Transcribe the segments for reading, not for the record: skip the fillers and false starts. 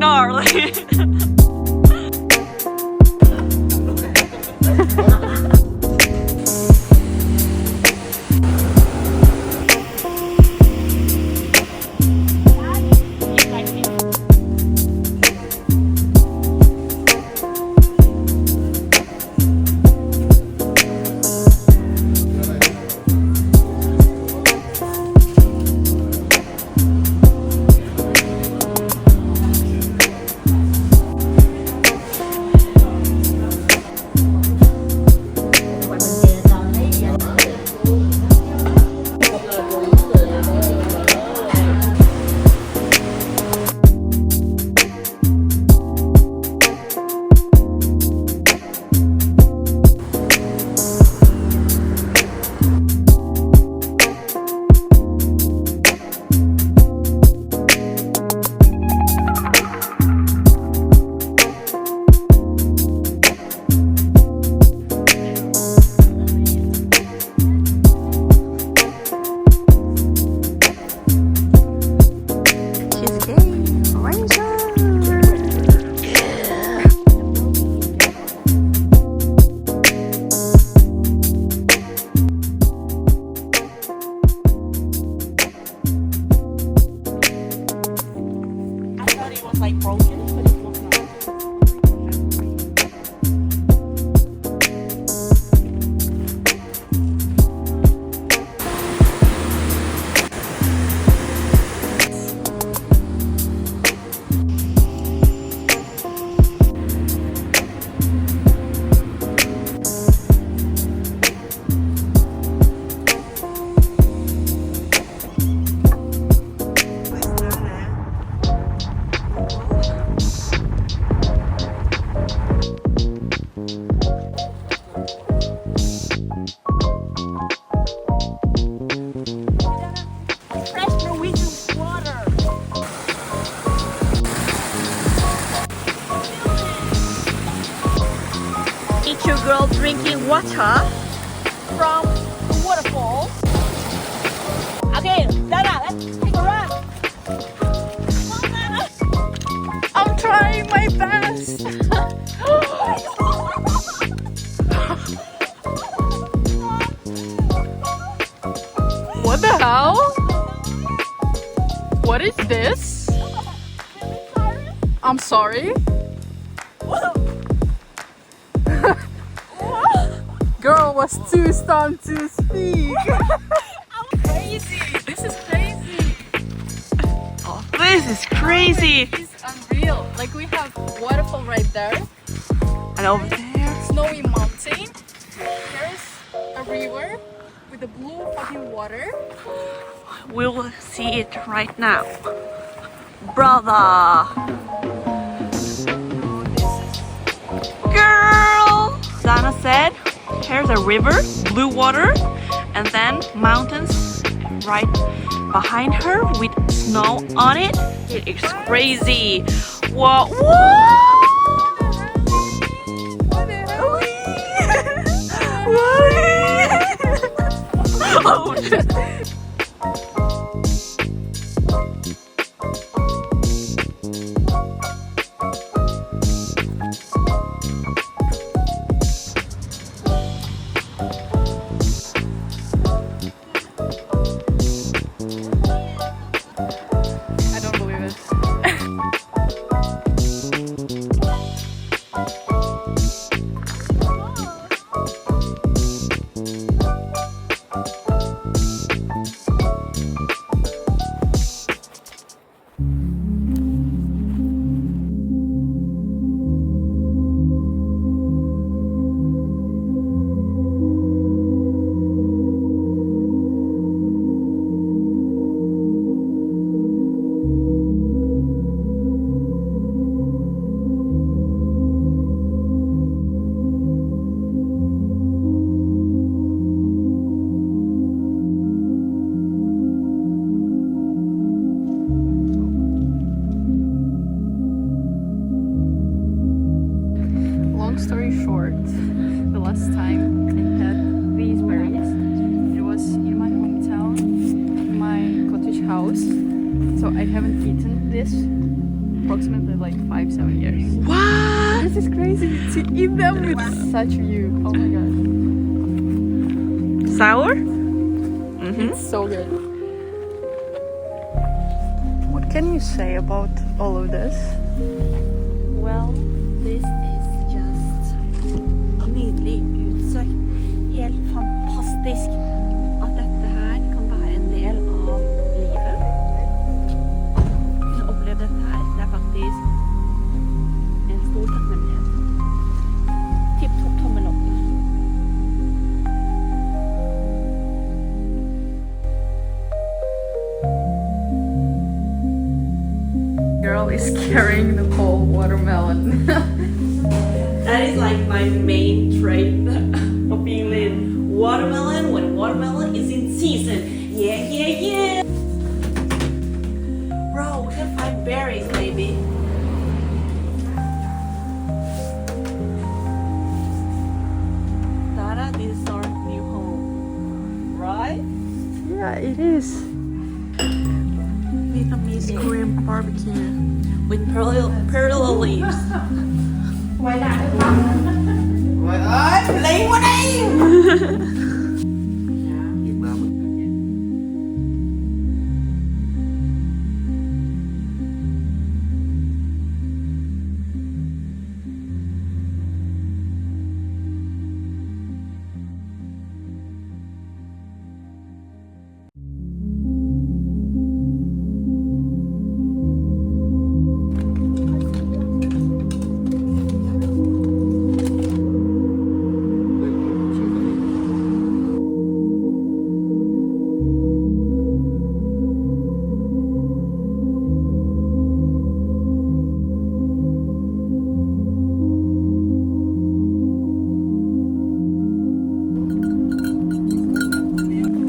gnarly. Like broken, but it was not. Two girls drinking water from the waterfalls. Okay, Dana, let's take a run. Come on, Dana. I'm trying my best. What the hell? What is this? I'm sorry. Girl was too stunned to speak. I'm crazy. This is crazy. Oh, this is crazy. This is unreal. Like we have waterfall right there. And over there, Snowy mountain. There's a river with the blue fucking water. we'll see it right now. Brother. Girl. Dana said, here's a river, blue water, and then mountains right behind her with snow on it. It is crazy. Whoa, whoa! Oh, shit. I don't believe it. Long story short, the last time I had these berries, it was in my hometown, in my cottage house. So I haven't eaten this approximately like 5-7 years. What? This is crazy to eat them with such view. Oh my god. Sour? It's so good. What can you say about all of this? Well, this is just nydelig utsikt. Helt fantastisk at dette her kan være en del av livet. Å oppleve dette her, det er faktisk en stor takknemlighet. Tipp topp tommel opp. Girl is carrying the whole watermelon. That is like my main trait of being lit. Watermelon when watermelon is in season. Yeah, yeah, yeah. Bro, we can find berries, maybe. Tara, this is our new home, right? Yeah, it is. Vietnamese Korean barbecue with parallel leaves. Quay lại được không? Trời ơi, lấy qua đây!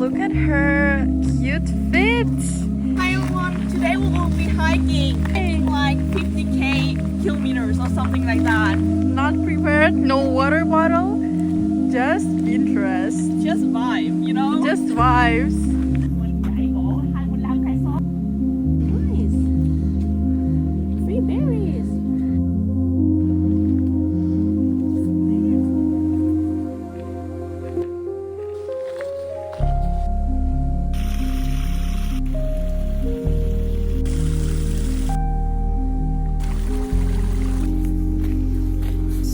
Look at her cute fit. Today we will be hiking. I think like 50k kilometers or something like that. Not prepared, no water bottle, just interest. Just vibe, you know? Just vibes. Nice. Free berries.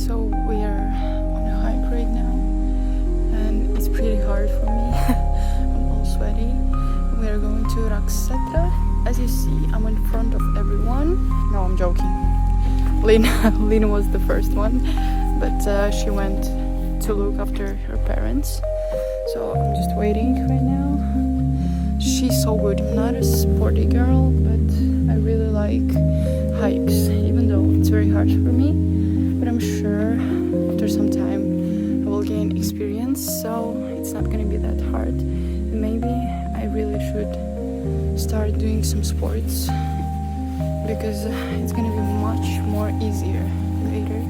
So we are on a hike right now, and it's pretty hard for me. I'm all sweaty. We are going to Raksetra. As you see, I'm in front of everyone. No, I'm joking. Lina was the first one, but she went to look after her parents. So I'm just waiting right now. She's so good. I'm not a sporty girl, but I really like hikes, even though it's very hard for me. But I'm sure after some time I will gain experience, so it's not gonna be that hard. And maybe I really should start doing some sports because it's gonna be much more easier later.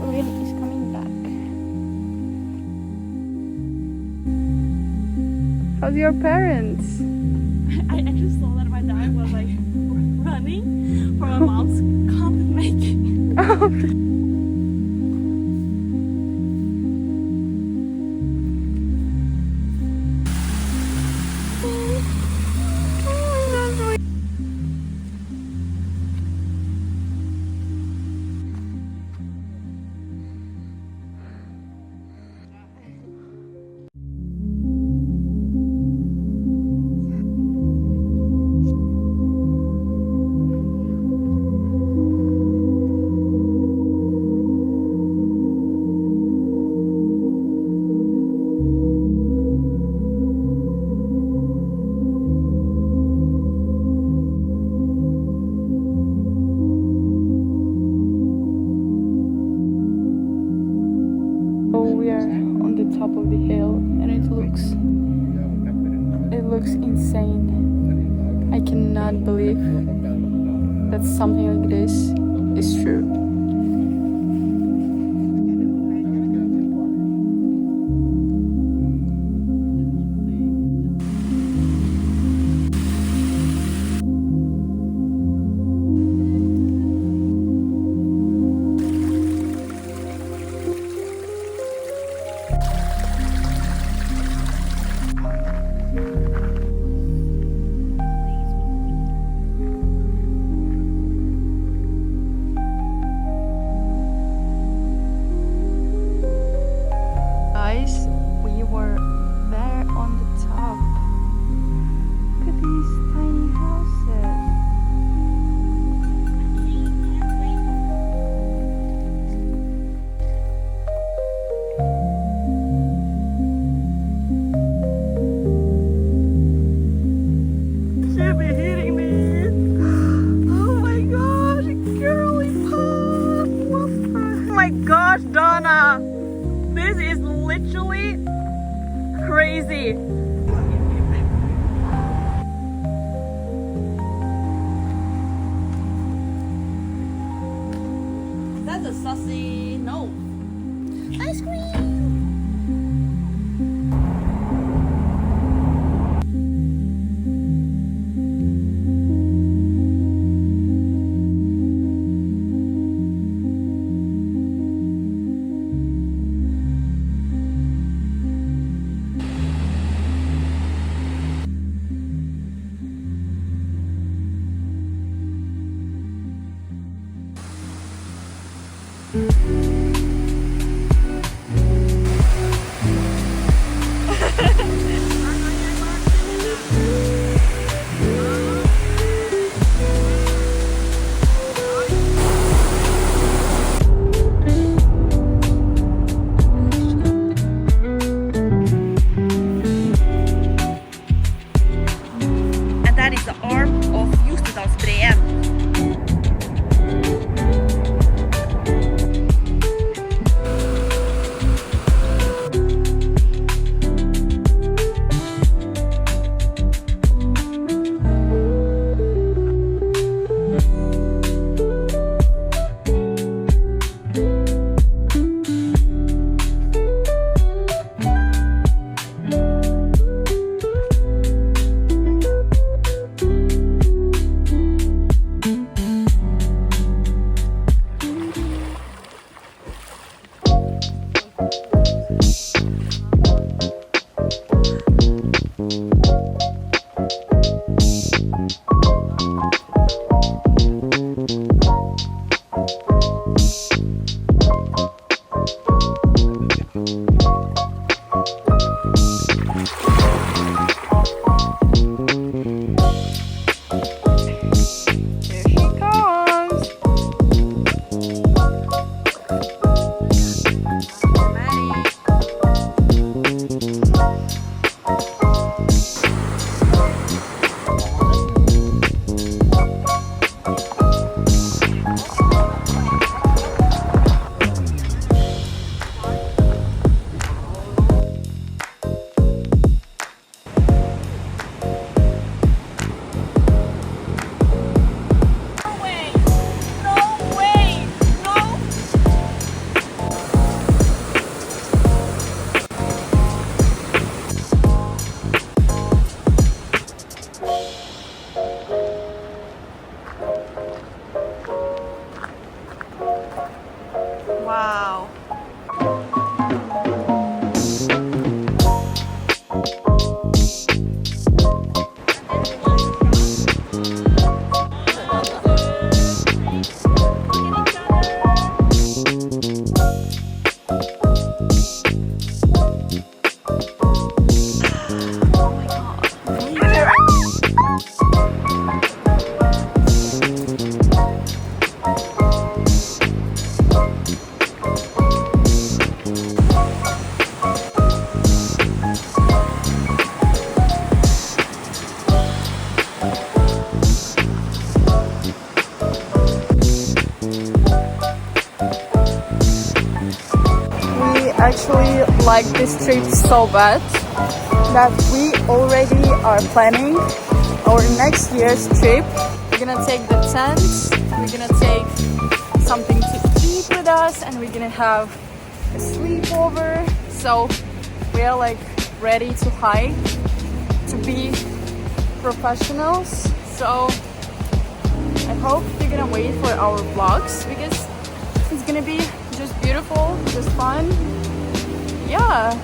Lynn is coming back. How's your parents? I just saw that my dad was like running for my mom's comment making. top of the hill, and it looks insane. I cannot believe that something like this is true. crazy. That's a saucy no. Ice cream. And that is the arm of Justedalsbreen. Wow. Actually like this trip so bad that we already are planning our next year's trip. We're gonna take the tent, we're gonna take something to eat with us, and we're gonna have a sleepover. So we are like ready to hike, to be professionals. So I hope you're gonna wait for our vlogs because it's gonna be just beautiful, just fun. Yeah.